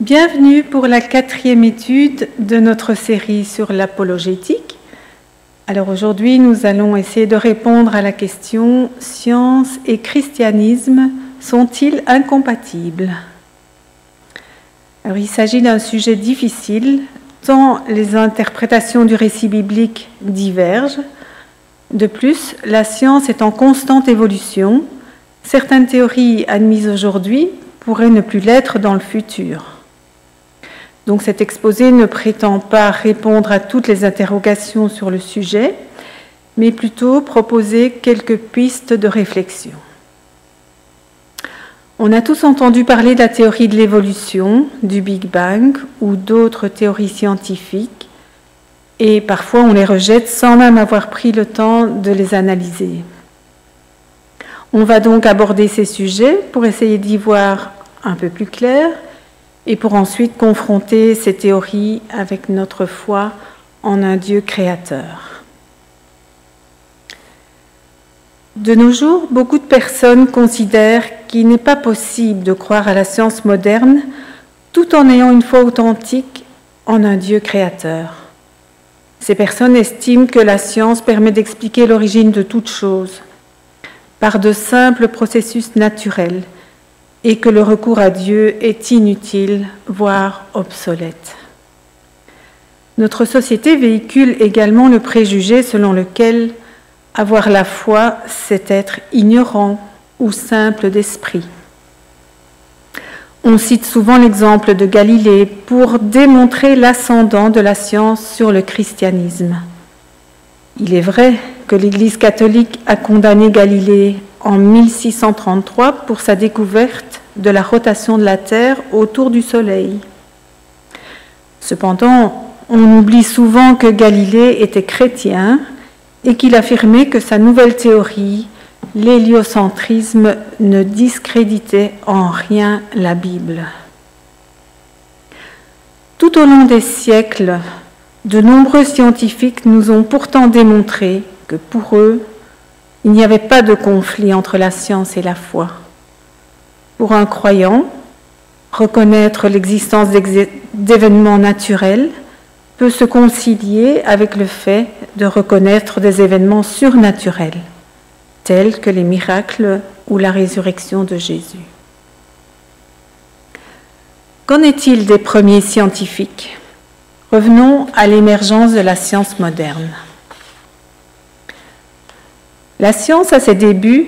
Bienvenue pour la 4e étude de notre série sur l'apologétique. Alors aujourd'hui, nous allons essayer de répondre à la question « Science et christianisme sont-ils incompatibles ?» Alors il s'agit d'un sujet difficile, tant les interprétations du récit biblique divergent. De plus, la science est en constante évolution. Certaines théories admises aujourd'hui pourraient ne plus l'être dans le futur. Donc cet exposé ne prétend pas répondre à toutes les interrogations sur le sujet, mais plutôt proposer quelques pistes de réflexion. On a tous entendu parler de la théorie de l'évolution, du Big Bang ou d'autres théories scientifiques, et parfois on les rejette sans même avoir pris le temps de les analyser. On va donc aborder ces sujets pour essayer d'y voir un peu plus clair, et pour ensuite confronter ces théories avec notre foi en un Dieu créateur. De nos jours, beaucoup de personnes considèrent qu'il n'est pas possible de croire à la science moderne tout en ayant une foi authentique en un Dieu créateur. Ces personnes estiment que la science permet d'expliquer l'origine de toute chose par de simples processus naturels, et que le recours à Dieu est inutile, voire obsolète. Notre société véhicule également le préjugé selon lequel avoir la foi, c'est être ignorant ou simple d'esprit. On cite souvent l'exemple de Galilée pour démontrer l'ascendant de la science sur le christianisme. Il est vrai que l'Église catholique a condamné Galilée en 1633 pour sa découverte de la rotation de la Terre autour du Soleil. Cependant, on oublie souvent que Galilée était chrétien et qu'il affirmait que sa nouvelle théorie, l'héliocentrisme, ne discréditait en rien la Bible. Tout au long des siècles, de nombreux scientifiques nous ont pourtant démontré que pour eux, il n'y avait pas de conflit entre la science et la foi. Pour un croyant, reconnaître l'existence d'événements naturels peut se concilier avec le fait de reconnaître des événements surnaturels, tels que les miracles ou la résurrection de Jésus. Qu'en est-il des premiers scientifiques ? Revenons à l'émergence de la science moderne. La science, à ses débuts,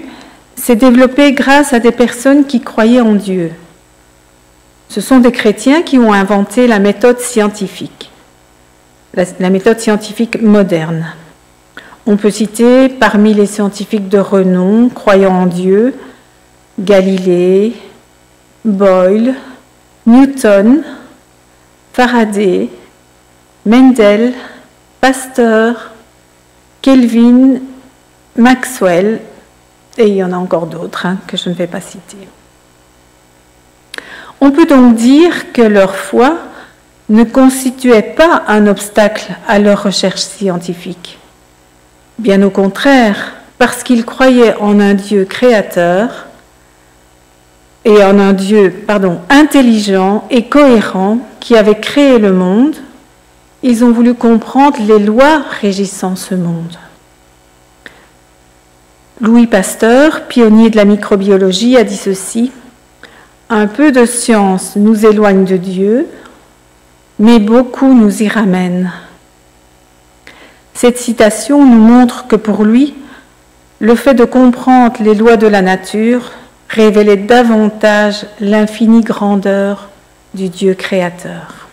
s'est développée grâce à des personnes qui croyaient en Dieu. Ce sont des chrétiens qui ont inventé la méthode scientifique, la méthode scientifique moderne. On peut citer parmi les scientifiques de renom, croyant en Dieu, Galilée, Boyle, Newton, Faraday, Mendel, Pasteur, Kelvin, Maxwell, et il y en a encore d'autres que je ne vais pas citer. On peut donc dire que leur foi ne constituait pas un obstacle à leur recherche scientifique. Bien au contraire, parce qu'ils croyaient en un Dieu créateur et en un Dieu, intelligent et cohérent qui avait créé le monde, ils ont voulu comprendre les lois régissant ce monde. Louis Pasteur, pionnier de la microbiologie, a dit ceci : « Un peu de science nous éloigne de Dieu, mais beaucoup nous y ramène. » Cette citation nous montre que pour lui, le fait de comprendre les lois de la nature révélait davantage l'infinie grandeur du Dieu créateur.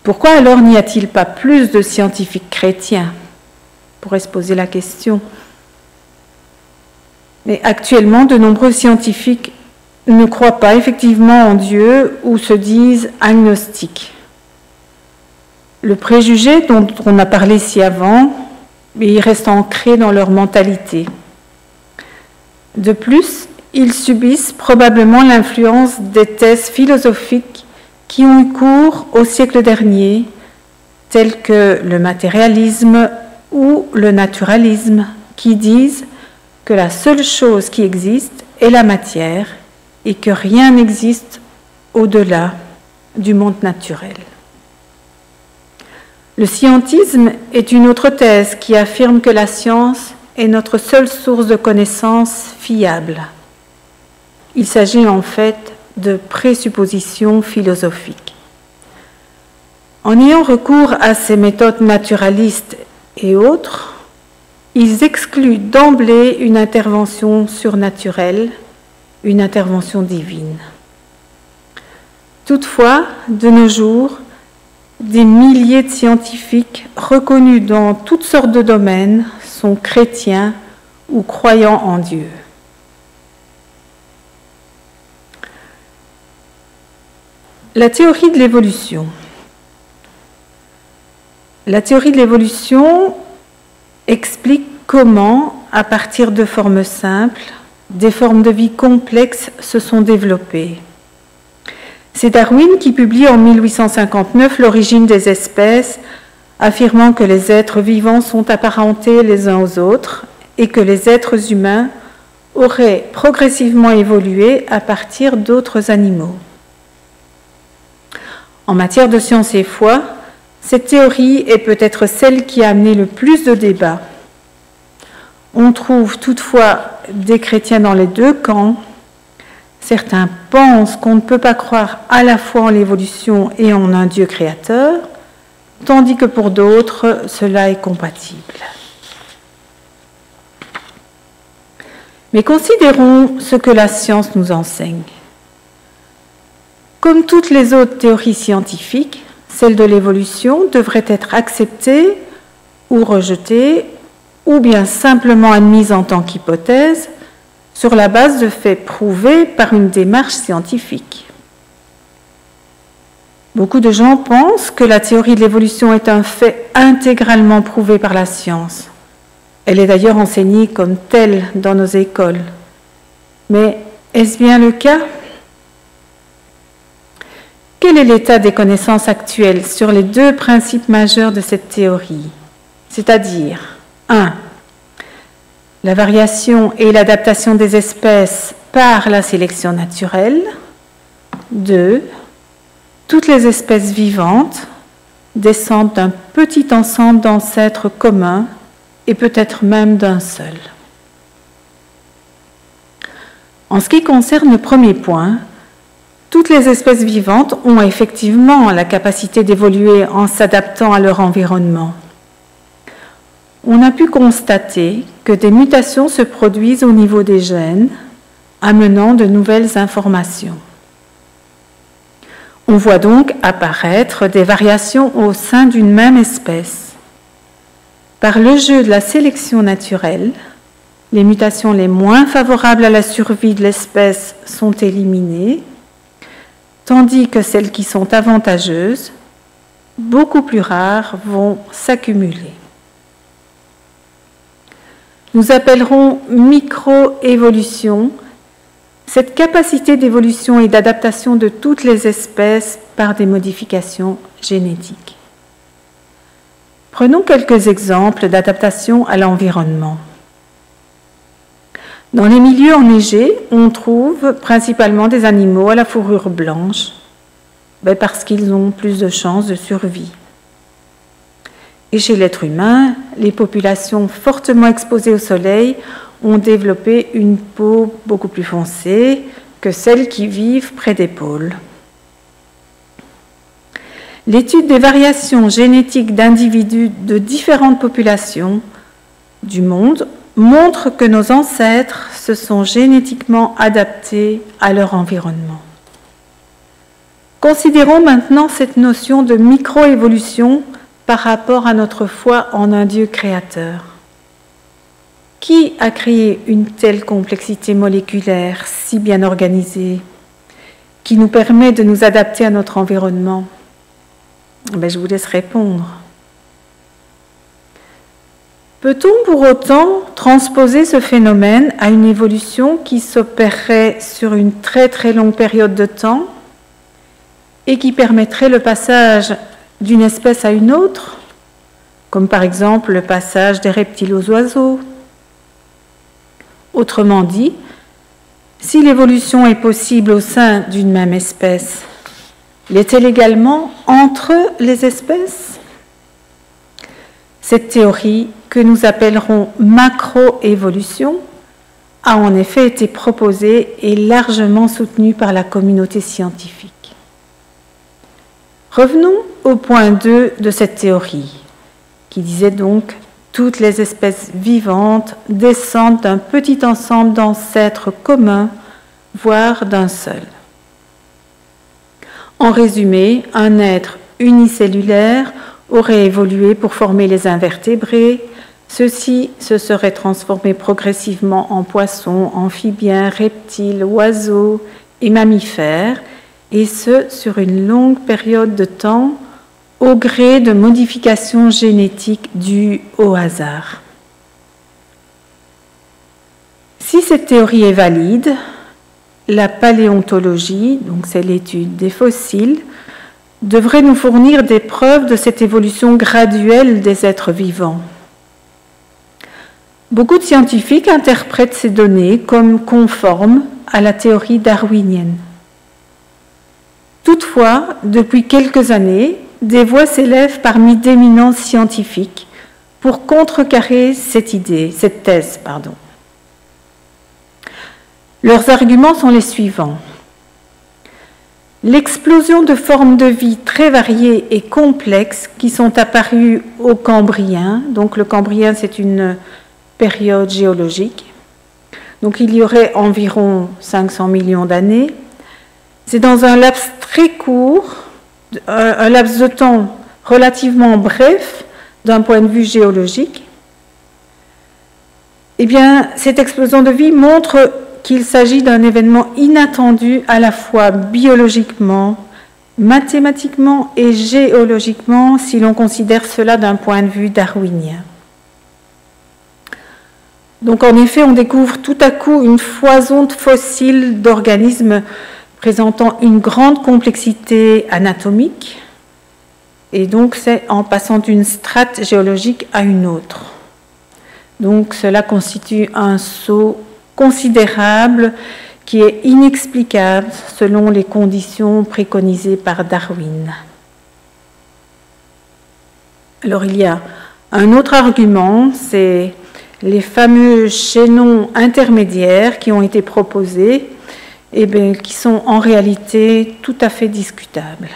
Pourquoi alors n'y a-t-il pas plus de scientifiques chrétiens ? On pourrait se poser la question. Mais actuellement, de nombreux scientifiques ne croient pas effectivement en Dieu ou se disent agnostiques. Le préjugé dont on a parlé ci avant, il reste ancré dans leur mentalité. De plus, ils subissent probablement l'influence des thèses philosophiques qui ont eu cours au siècle dernier, telles que le matérialisme ou le naturalisme, qui disent que la seule chose qui existe est la matière et que rien n'existe au-delà du monde naturel. Le scientisme est une autre thèse qui affirme que la science est notre seule source de connaissances fiable. Il s'agit en fait de présuppositions philosophiques. En ayant recours à ces méthodes naturalistes et autres, ils excluent d'emblée une intervention surnaturelle, une intervention divine. Toutefois, de nos jours, des milliers de scientifiques reconnus dans toutes sortes de domaines sont chrétiens ou croyants en Dieu. La théorie de l'évolution. La théorie de l'évolution explique comment, à partir de formes simples, des formes de vie complexes se sont développées. C'est Darwin qui publie en 1859 L'origine des espèces, affirmant que les êtres vivants sont apparentés les uns aux autres et que les êtres humains auraient progressivement évolué à partir d'autres animaux. En matière de science et foi, cette théorie est peut-être celle qui a amené le plus de débats. On trouve toutefois des chrétiens dans les deux camps. Certains pensent qu'on ne peut pas croire à la fois en l'évolution et en un Dieu créateur, tandis que pour d'autres, cela est compatible. Mais considérons ce que la science nous enseigne. Comme toutes les autres théories scientifiques, celle de l'évolution devrait être acceptée ou rejetée, ou bien simplement admise en tant qu'hypothèse, sur la base de faits prouvés par une démarche scientifique. Beaucoup de gens pensent que la théorie de l'évolution est un fait intégralement prouvé par la science. Elle est d'ailleurs enseignée comme telle dans nos écoles. Mais est-ce bien le cas ? Quel est l'état des connaissances actuelles sur les deux principes majeurs de cette théorie ? C'est-à-dire, 1. La variation et l'adaptation des espèces par la sélection naturelle. 2. Toutes les espèces vivantes descendent d'un petit ensemble d'ancêtres communs et peut-être même d'un seul. En ce qui concerne le premier point, toutes les espèces vivantes ont effectivement la capacité d'évoluer en s'adaptant à leur environnement. On a pu constater que des mutations se produisent au niveau des gènes, amenant de nouvelles informations. On voit donc apparaître des variations au sein d'une même espèce. Par le jeu de la sélection naturelle, les mutations les moins favorables à la survie de l'espèce sont éliminées, tandis que celles qui sont avantageuses, beaucoup plus rares, vont s'accumuler. Nous appellerons microévolution cette capacité d'évolution et d'adaptation de toutes les espèces par des modifications génétiques. Prenons quelques exemples d'adaptation à l'environnement. Dans les milieux enneigés, on trouve principalement des animaux à la fourrure blanche, parce qu'ils ont plus de chances de survie. Et chez l'être humain, les populations fortement exposées au soleil ont développé une peau beaucoup plus foncée que celles qui vivent près des pôles. L'étude des variations génétiques d'individus de différentes populations du monde montre que nos ancêtres se sont génétiquement adaptés à leur environnement. Considérons maintenant cette notion de microévolution par rapport à notre foi en un Dieu créateur. Qui a créé une telle complexité moléculaire si bien organisée, qui nous permet de nous adapter à notre environnement ? Je vous laisse répondre. Peut-on pour autant transposer ce phénomène à une évolution qui s'opérerait sur une très très longue période de temps et qui permettrait le passage d'une espèce à une autre, comme par exemple le passage des reptiles aux oiseaux? Autrement dit, Si l'évolution est possible au sein d'une même espèce, l'est-elle également entre les espèces? Cette théorie, que nous appellerons macroévolution, a en effet été proposée et largement soutenue par la communauté scientifique. Revenons au point 2 de cette théorie, qui disait donc « Toutes les espèces vivantes descendent d'un petit ensemble d'ancêtres communs, voire d'un seul. » En résumé, un être unicellulaire aurait évolué pour former les invertébrés. Ceux-ci se seraient transformés progressivement en poissons, amphibiens, reptiles, oiseaux et mammifères, et ce, sur une longue période de temps, au gré de modifications génétiques dues au hasard. Si cette théorie est valide, la paléontologie, donc c'est l'étude des fossiles, devrait nous fournir des preuves de cette évolution graduelle des êtres vivants. Beaucoup de scientifiques interprètent ces données comme conformes à la théorie darwinienne. Toutefois, depuis quelques années, des voix s'élèvent parmi d'éminents scientifiques pour contrecarrer cette thèse. Leurs arguments sont les suivants. L'explosion de formes de vie très variées et complexes qui sont apparues au Cambrien, donc le Cambrien c'est une période géologique, donc il y aurait environ 500 millions d'années, c'est dans un laps très court, un laps de temps relativement bref d'un point de vue géologique. Eh bien, cette explosion de vie montre qu'il s'agit d'un événement inattendu à la fois biologiquement, mathématiquement et géologiquement, si l'on considère cela d'un point de vue darwinien. Donc en effet, on découvre tout à coup une foison de fossiles d'organismes présentant une grande complexité anatomique, et donc c'est en passant d'une strate géologique à une autre. Donc cela constitue un saut considérable qui est inexplicable selon les conditions préconisées par Darwin. Alors il y a un autre argument, c'est les fameux chaînons intermédiaires qui ont été proposés et bien, qui sont en réalité tout à fait discutables.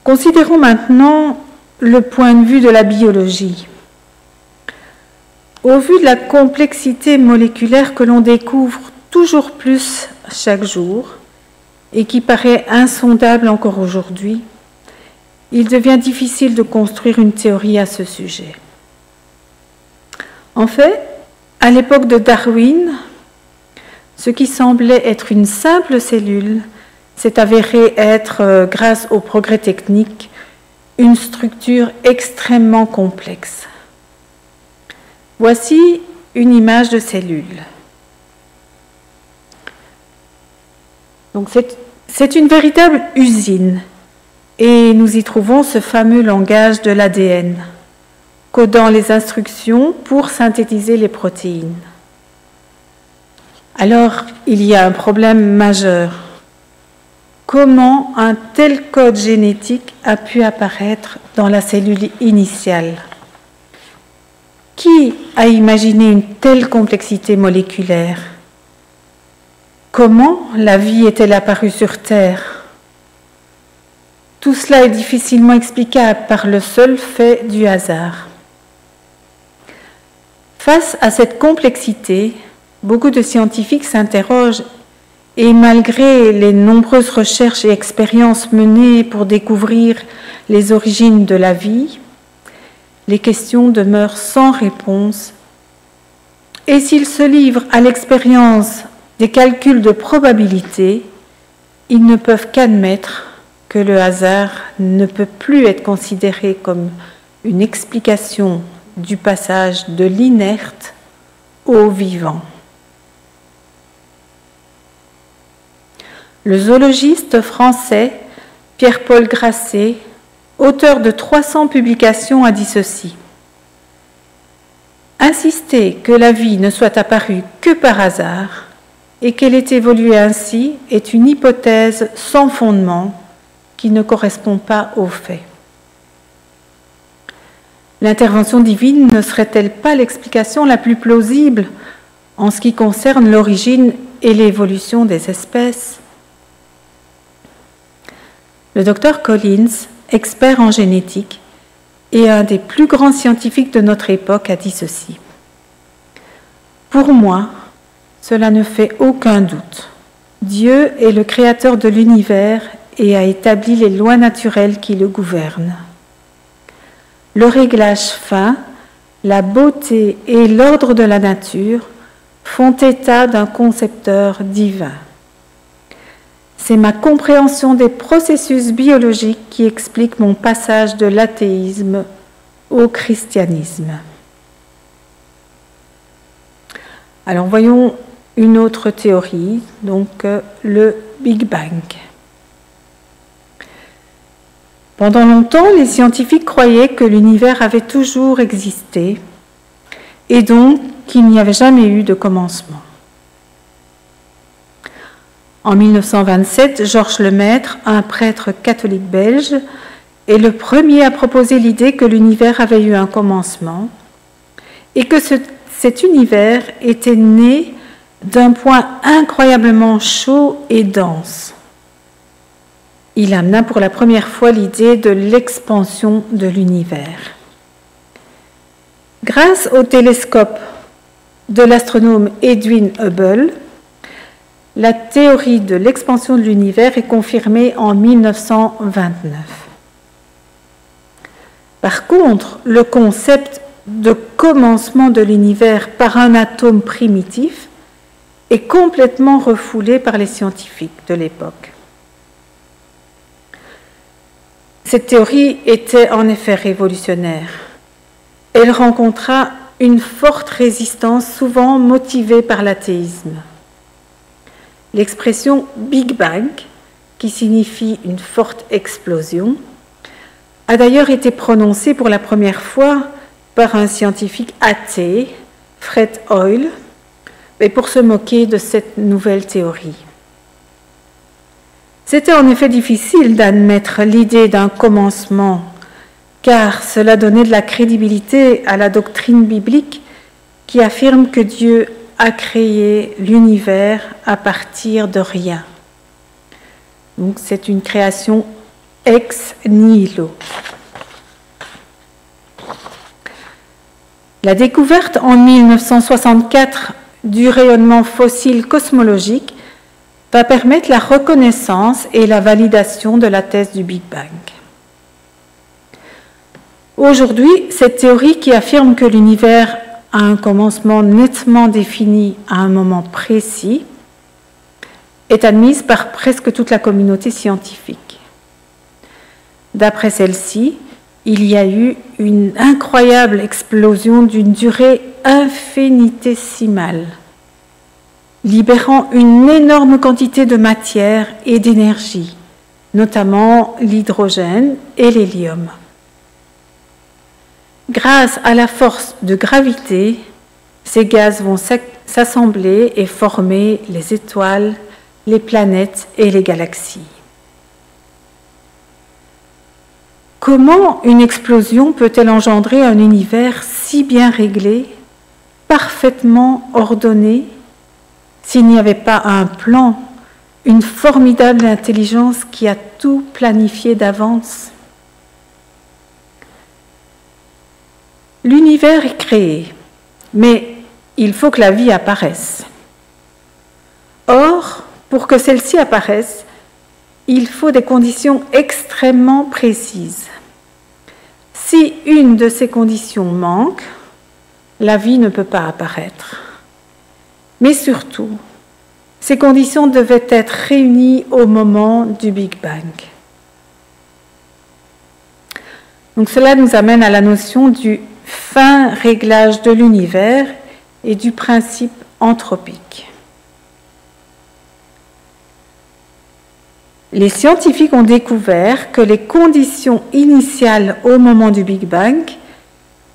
Considérons maintenant le point de vue de la biologie. Au vu de la complexité moléculaire que l'on découvre toujours plus chaque jour et qui paraît insondable encore aujourd'hui, il devient difficile de construire une théorie à ce sujet. En fait, à l'époque de Darwin, ce qui semblait être une simple cellule s'est avéré être, grâce aux progrès techniques, une structure extrêmement complexe. Voici une image de cellule. Donc c'est une véritable usine et nous y trouvons ce fameux langage de l'ADN, codant les instructions pour synthétiser les protéines. Alors, il y a un problème majeur. Comment un tel code génétique a pu apparaître dans la cellule initiale? Qui a imaginé une telle complexité moléculaire? Comment la vie est-elle apparue sur Terre? Tout cela est difficilement explicable par le seul fait du hasard. Face à cette complexité, beaucoup de scientifiques s'interrogent et malgré les nombreuses recherches et expériences menées pour découvrir les origines de la vie, les questions demeurent sans réponse. Et s'ils se livrent à l'expérience des calculs de probabilité, ils ne peuvent qu'admettre que le hasard ne peut plus être considéré comme une explication du passage de l'inerte au vivant. Le zoologiste français Pierre-Paul Grasset, auteur de 300 publications, a dit ceci. Insister que la vie ne soit apparue que par hasard et qu'elle ait évolué ainsi est une hypothèse sans fondement qui ne correspond pas aux faits. L'intervention divine ne serait-elle pas l'explication la plus plausible en ce qui concerne l'origine et l'évolution des espèces? Le docteur Collins, expert en génétique et un des plus grands scientifiques de notre époque, a dit ceci. Pour moi, cela ne fait aucun doute. Dieu est le créateur de l'univers et a établi les lois naturelles qui le gouvernent. Le réglage fin, la beauté et l'ordre de la nature font état d'un concepteur divin. C'est ma compréhension des processus biologiques qui explique mon passage de l'athéisme au christianisme. Alors voyons une autre théorie, donc le Big Bang. Pendant longtemps, les scientifiques croyaient que l'univers avait toujours existé et donc qu'il n'y avait jamais eu de commencement. En 1927, Georges Lemaître, un prêtre catholique belge, est le premier à proposer l'idée que l'univers avait eu un commencement et que cet univers était né d'un point incroyablement chaud et dense. Il amena pour la première fois l'idée de l'expansion de l'univers. Grâce au télescope de l'astronome Edwin Hubble, la théorie de l'expansion de l'univers est confirmée en 1929. Par contre, le concept de commencement de l'univers par un atome primitif est complètement refoulé par les scientifiques de l'époque. Cette théorie était en effet révolutionnaire. Elle rencontra une forte résistance, souvent motivée par l'athéisme. L'expression Big Bang, qui signifie une forte explosion, a d'ailleurs été prononcée pour la première fois par un scientifique athée, Fred Hoyle, et pour se moquer de cette nouvelle théorie. C'était en effet difficile d'admettre l'idée d'un commencement, car cela donnait de la crédibilité à la doctrine biblique qui affirme que Dieu a créé l'univers à partir de rien. Donc c'est une création ex nihilo. La découverte en 1964 du rayonnement fossile cosmologique va permettre la reconnaissance et la validation de la thèse du Big Bang. Aujourd'hui, cette théorie qui affirme que l'univers a un commencement nettement défini à un moment précis est admise par presque toute la communauté scientifique. D'après celle-ci, il y a eu une incroyable explosion d'une durée infinitésimale, libérant une énorme quantité de matière et d'énergie, notamment l'hydrogène et l'hélium. Grâce à la force de gravité, ces gaz vont s'assembler et former les étoiles, les planètes et les galaxies. Comment une explosion peut-elle engendrer un univers si bien réglé, parfaitement ordonné, s'il n'y avait pas un plan, une formidable intelligence qui a tout planifié d'avance? L'univers est créé, mais il faut que la vie apparaisse. Or, pour que celle-ci apparaisse, il faut des conditions extrêmement précises. Si une de ces conditions manque, la vie ne peut pas apparaître. Mais surtout, ces conditions devaient être réunies au moment du Big Bang. Donc cela nous amène à la notion du fin réglage de l'univers et du principe anthropique. Les scientifiques ont découvert que les conditions initiales au moment du Big Bang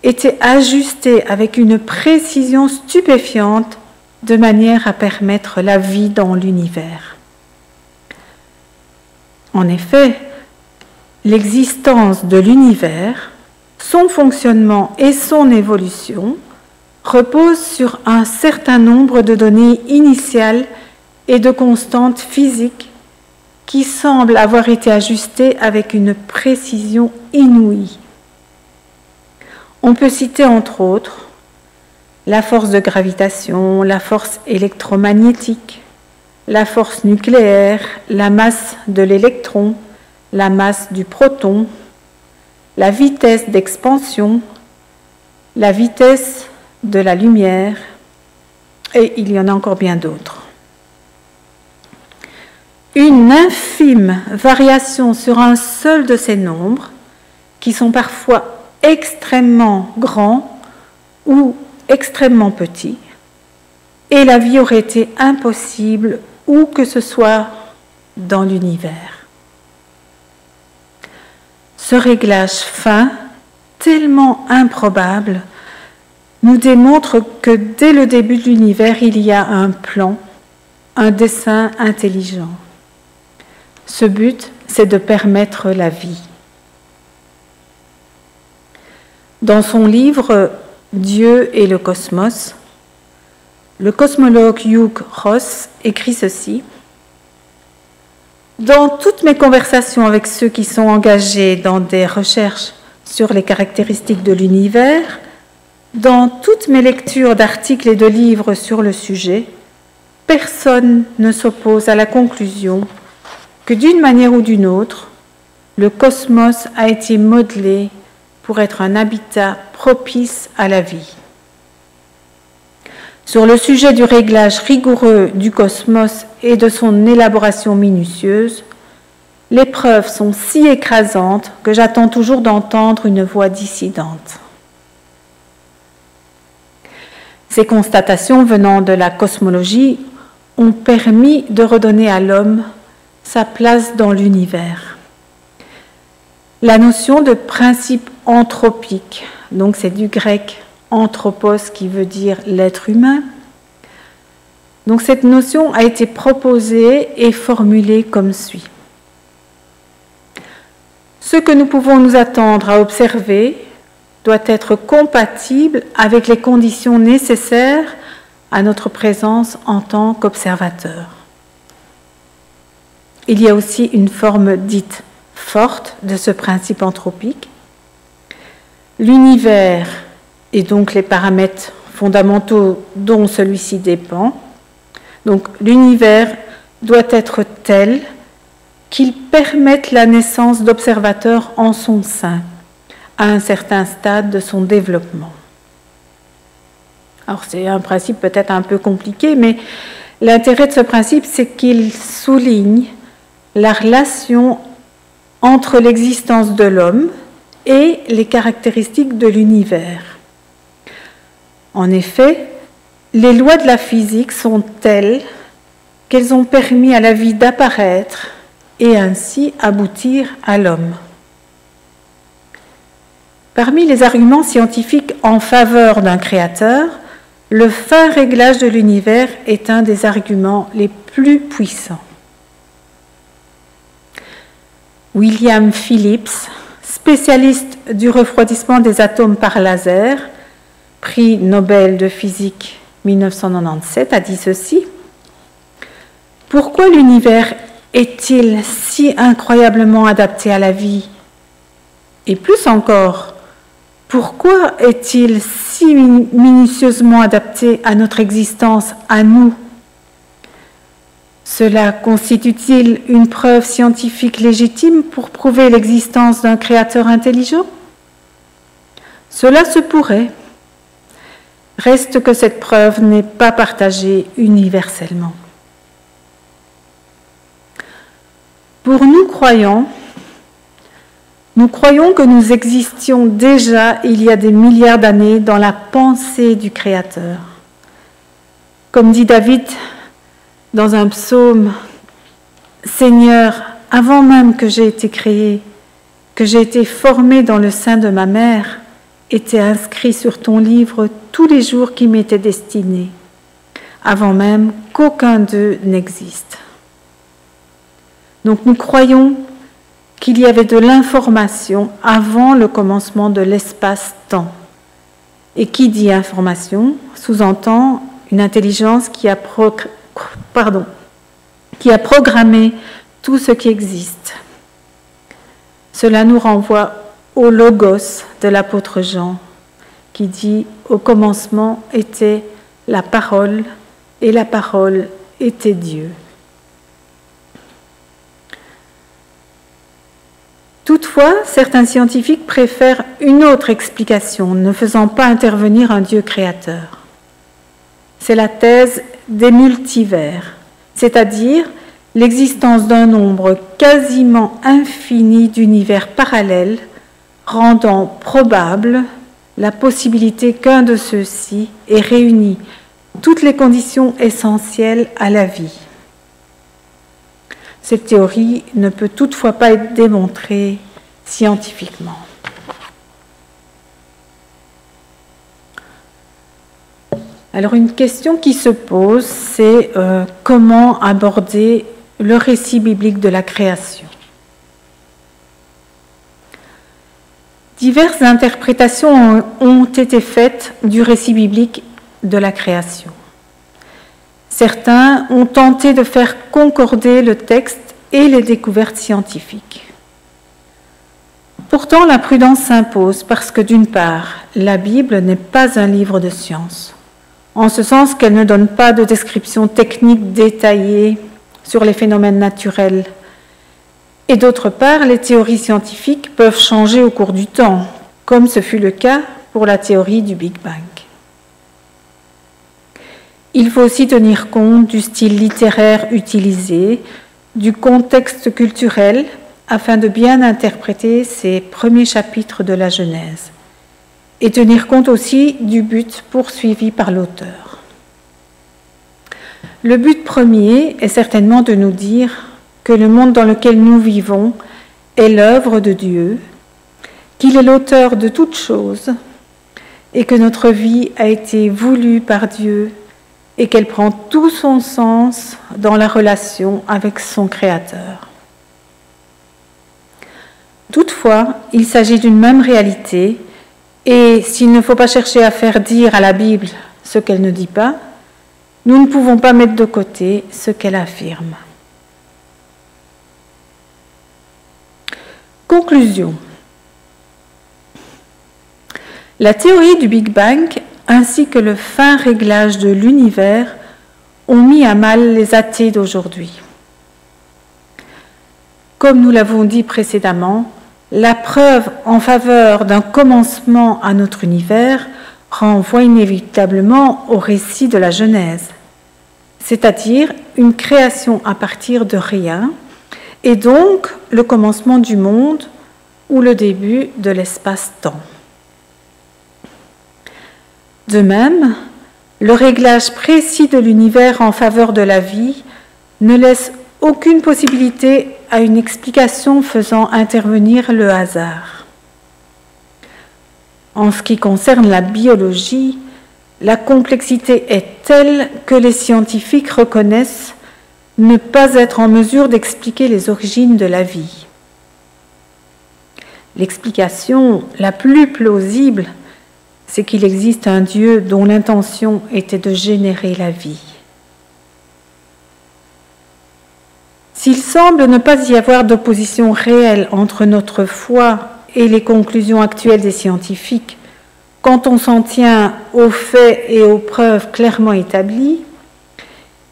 étaient ajustés avec une précision stupéfiante de manière à permettre la vie dans l'univers. En effet, l'existence de l'univers, son fonctionnement et son évolution reposent sur un certain nombre de données initiales et de constantes physiques qui semblent avoir été ajustées avec une précision inouïe. On peut citer entre autres la force de gravitation, la force électromagnétique, la force nucléaire, la masse de l'électron, la masse du proton, la vitesse d'expansion, la vitesse de la lumière, et il y en a encore bien d'autres. Une infime variation sur un seul de ces nombres, qui sont parfois extrêmement grands ou extrêmement petits, et la vie aurait été impossible où que ce soit dans l'univers. Ce réglage fin, tellement improbable, nous démontre que dès le début de l'univers, il y a un plan, un dessein intelligent. Ce but, c'est de permettre la vie. Dans son livre « Dieu et le cosmos », le cosmologue Hugh Ross écrit ceci. « Dans toutes mes conversations avec ceux qui sont engagés dans des recherches sur les caractéristiques de l'univers, dans toutes mes lectures d'articles et de livres sur le sujet, personne ne s'oppose à la conclusion que d'une manière ou d'une autre, le cosmos a été modelé pour être un habitat propice à la vie. Sur le sujet du réglage rigoureux du cosmos et de son élaboration minutieuse, les preuves sont si écrasantes que j'attends toujours d'entendre une voix dissidente. » Ces constatations venant de la cosmologie ont permis de redonner à l'homme sa place dans l'univers. La notion de principe anthropique, donc c'est du grec anthropos qui veut dire l'être humain, donc cette notion a été proposée et formulée comme suit. Ce que nous pouvons nous attendre à observer doit être compatible avec les conditions nécessaires à notre présence en tant qu'observateur. Il y a aussi une forme dite forte de ce principe anthropique. L'univers et donc les paramètres fondamentaux dont celui-ci dépend. Donc l'univers doit être tel qu'il permette la naissance d'observateurs en son sein, à un certain stade de son développement. Alors c'est un principe peut-être un peu compliqué, mais l'intérêt de ce principe, c'est qu'il souligne la relation entre l'existence de l'homme et les caractéristiques de l'univers. En effet, les lois de la physique sont telles qu'elles ont permis à la vie d'apparaître et ainsi aboutir à l'homme. Parmi les arguments scientifiques en faveur d'un créateur, le fin réglage de l'univers est un des arguments les plus puissants. William Phillips, spécialiste du refroidissement des atomes par laser, prix Nobel de physique 1997, a dit ceci. « Pourquoi l'univers est-il si incroyablement adapté à la vie? Et plus encore, pourquoi est-il si minutieusement adapté à notre existence, à nous? Cela constitue-t-il une preuve scientifique légitime pour prouver l'existence d'un créateur intelligent? Cela se pourrait. Reste que cette preuve n'est pas partagée universellement. Pour nous croyants, nous croyons que nous existions déjà il y a des milliards d'années dans la pensée du Créateur. Comme dit David dans un psaume, « Seigneur, avant même que j'ai été créé, que j'ai été formé dans le sein de ma mère, étaient inscrits sur ton livre tous les jours qui m'étaient destinés, avant même qu'aucun d'eux n'existe. Donc nous croyons qu'il y avait de l'information avant le commencement de l'espace-temps. Et qui dit information sous-entend une intelligence qui a programmé tout ce qui existe. Cela nous renvoie au logos de l'apôtre Jean, qui dit « Au commencement était la parole, et la parole était Dieu ». Toutefois, certains scientifiques préfèrent une autre explication, ne faisant pas intervenir un Dieu créateur. C'est la thèse des multivers, c'est-à-dire l'existence d'un nombre quasiment infini d'univers parallèles, rendant probable la possibilité qu'un de ceux-ci ait réuni toutes les conditions essentielles à la vie. Cette théorie ne peut toutefois pas être démontrée scientifiquement. Alors une question qui se pose, c'est comment aborder le récit biblique de la création. Diverses interprétations ont été faites du récit biblique de la création. Certains ont tenté de faire concorder le texte et les découvertes scientifiques. Pourtant, la prudence s'impose parce que, d'une part, la Bible n'est pas un livre de science, en ce sens qu'elle ne donne pas de description technique détaillée sur les phénomènes naturels. Et d'autre part, les théories scientifiques peuvent changer au cours du temps, comme ce fut le cas pour la théorie du Big Bang. Il faut aussi tenir compte du style littéraire utilisé, du contexte culturel, afin de bien interpréter ces premiers chapitres de la Genèse, et tenir compte aussi du but poursuivi par l'auteur. Le but premier est certainement de nous dire que le monde dans lequel nous vivons est l'œuvre de Dieu, qu'il est l'auteur de toutes choses, et que notre vie a été voulue par Dieu et qu'elle prend tout son sens dans la relation avec son Créateur. Toutefois, il s'agit d'une même réalité, et s'il ne faut pas chercher à faire dire à la Bible ce qu'elle ne dit pas, nous ne pouvons pas mettre de côté ce qu'elle affirme. Conclusion. La théorie du Big Bang ainsi que le fin réglage de l'univers ont mis à mal les athées d'aujourd'hui. Comme nous l'avons dit précédemment, la preuve en faveur d'un commencement à notre univers renvoie inévitablement au récit de la Genèse, c'est-à-dire une création à partir de rien, et donc le commencement du monde ou le début de l'espace-temps. De même, le réglage précis de l'univers en faveur de la vie ne laisse aucune possibilité à une explication faisant intervenir le hasard. En ce qui concerne la biologie, la complexité est telle que les scientifiques reconnaissent ne pas être en mesure d'expliquer les origines de la vie. L'explication la plus plausible, c'est qu'il existe un Dieu dont l'intention était de générer la vie. S'il semble ne pas y avoir d'opposition réelle entre notre foi et les conclusions actuelles des scientifiques, quand on s'en tient aux faits et aux preuves clairement établies,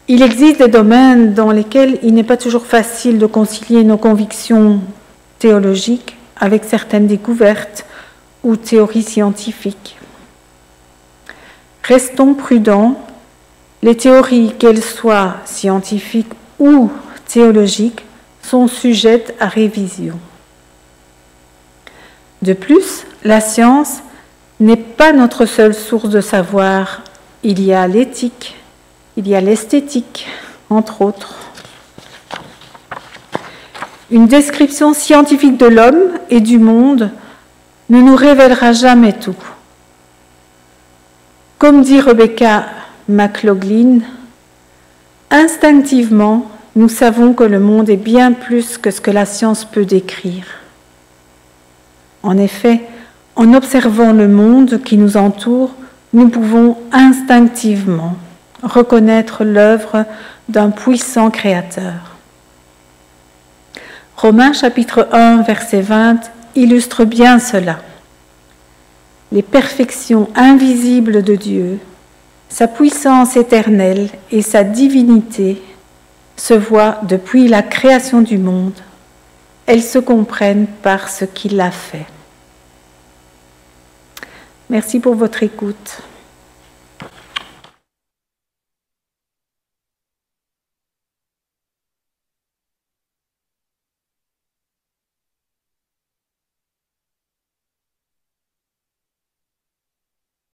il existe des domaines dans lesquels il n'est pas toujours facile de concilier nos convictions théologiques avec certaines découvertes ou théories scientifiques. Restons prudents, les théories, qu'elles soient scientifiques ou théologiques, sont sujettes à révision. De plus, la science n'est pas notre seule source de savoir. Il y a l'éthique, il y a l'esthétique, entre autres. Une description scientifique de l'homme et du monde ne nous révélera jamais tout. Comme dit Rebecca McLaughlin, instinctivement, nous savons que le monde est bien plus que ce que la science peut décrire. En effet, en observant le monde qui nous entoure, nous pouvons instinctivement reconnaître l'œuvre d'un puissant Créateur. Romains chapitre 1, verset 20 illustre bien cela. Les perfections invisibles de Dieu, sa puissance éternelle et sa divinité se voient depuis la création du monde. Elles se comprennent par ce qu'il a fait. Merci pour votre écoute.